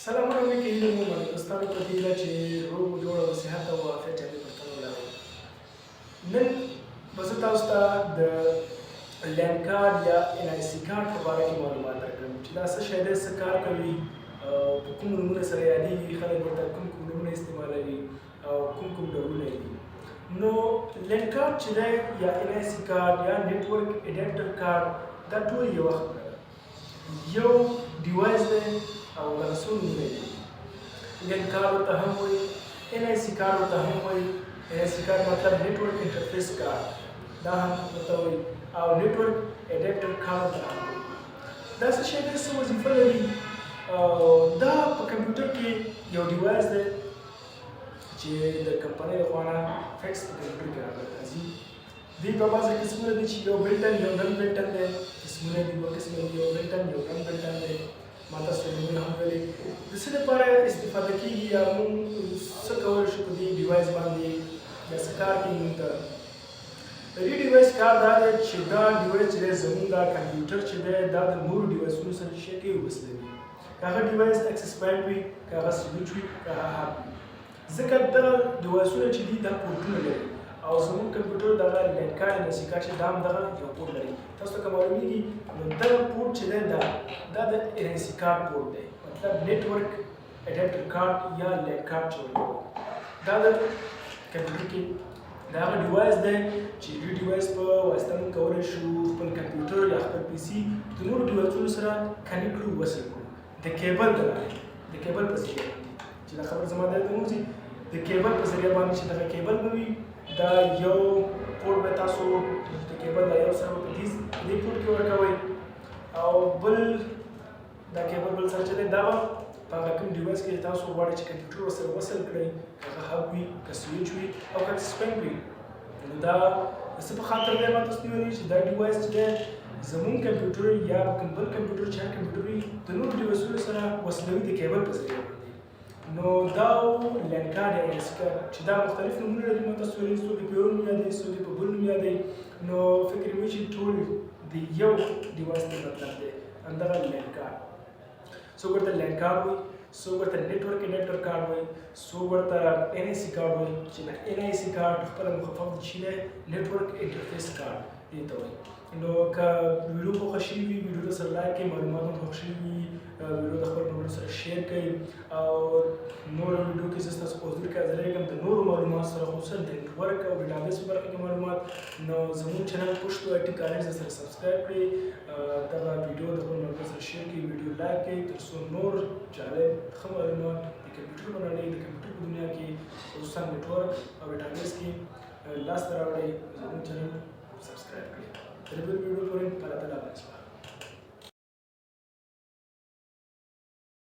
سلامونه مې کوي نو دوستانو په دې چې روغ جوړ او صحت او عافیت دې پرته ولرئ. نن به زه تاسو ته د لین کارډ یا NIC کارډ په باره کې معلومات درکړم چې دا څه شی دی، څه کار کوي، په کوم نومونه سره یادېږي، خلک ورته کوم کوم نومونه استعمالوي او کوم کوم ډولونه یې دي. نو لین کارډ چې دی یا NIC کارډ یا نیټورک اډاپټر کارډ دا ټول یو وخت یو ډیوایس دی او دغه څو نومونه دي. لین کارډ ورته هم وایي، NIC کارډ ورته هم وایي. NIC کارډ مطلب نیټورک انټرفیس کارډ دا هم ورته وایي او نیټورک اډاپټر کارډ ورته هم وایي. دا څه شی دی، څه وظیفه لري؟ دا په کمپیوټر کې یو ډیوایس دی چې د کمپنۍ لخوا نه فکس په کمپیوټر کې راځي. دوی په بعضې قسمونه دي چې یو بلټن یو نن بلټن دی، قسمونه دي دوه قسمه دي، یو بلټن یو نن بلټن دی. ما تاسو ته نومونه هم ویلي د څه لپاره استفاده کېږي یا موږ څه کولی شو په دې ډیوایس باندې یا څه کار کوي موږ ته. د دې ډیوایس کار دا دی چې دا ډیوایس چې دی زموږ دا کمپیوټر چې دی دا د نورو ډیوایسونو سره شی کوي وصلوي. که هغه ډیوایس اکسس پوینټ وي، که هغه سویچ وي، که هغه هب وي. ځکه دغه ډیوایسونه چې دي دا پورټونه لري او زموږ کمپیوټر دغه لین کارډ NIC کارډ چې دا هم دغه یو پورټ لري. تاسو ته که معلومیږي نو دغه پورټ چې دی دا د NIC کارډ پورټ دی، مطلب نیټورک اډاپټر کارډ یا لین کارډ چې ورته وایي. دا د کمپیوټر کې دا هغه ډیوایس دی چې دې ډیوایس په واسطه موږ کولی شو خپل کمپیوټر یا خپل PC د نورو ډیوایسونو سره کنیکټ کړو، وصل کړو د کیبل د لارې، د کیبل په ذریعه باندې چې دا خبره زما د موزي د کیبل په ذریعه باندې چې دغه کیبل به وي دا یو پورټ به تاسو د کیبل دا یو سره په دې پورټ کې ورکوئ او بل دا کیبل بل سره چې دی دا به په هغه کوم ډیوایس کې تاسو غواړئ چې کمپیوټر ورسره وصل کړئ، که هغه هب وي، که سویچ وي او که سپینډ وي. نو دا د څه په خاطر دی ما تاسو ته ویلي چې دا ډیوایس چې دی زموږ کمپیوټر یا کوم بل کمپیوټر چې هر کمپیوټر وي د نورو ډیوایسونو سره وصلوي د کیبل په ذریعه باندې. نو دا لین کارډ یا NIC کارډ چې دا مختلف نومونه لري، ما تاسو ویلي څوک یې په یو نوم یادوي، څوک یې په بل نوم یادوي. نو فکر مې چې ټول د یو ډیوایس ته مطلب دی همدغه لین کارډ. څوک ورته لین کارډ وایي، څوک ورته نیټورک اډاپټر کارډ وایي، څوک ورته NIC کارډ وایي چې NIC کارډ خپله مخفف شي دی نیټورک انټرفیس کارډ دې ته وایي. نو که ویډیو خوښه شوي وي ویډیو سره لایک کړئ، معلومات هم خوښ شوي وي ویډیو د خپل ملګرو سره شیر کړئ او نورو ویډیو کې زه ستاسو په حضور کې حاضر یم د نورو معلوماتو سره، خصوصا د نیټورک او ډیټابیس په برخه کې معلومات. نو زموږ چینل پښتو IT کارډ سره سبسکرايب کړئ، دغه ویډیو د خپل ملګرو سره شیر کړئ، ویډیو لایک کړئ تر څو نور جالب ښه معلومات د کمپیوټر په نړۍ د کمپیوټر په دنیا کې خصوصا نیټورک او ډیټابیس کې لاسته راوړئ. زموږ چینل سبسکرايب کړئ. تر بل ویډیو پورې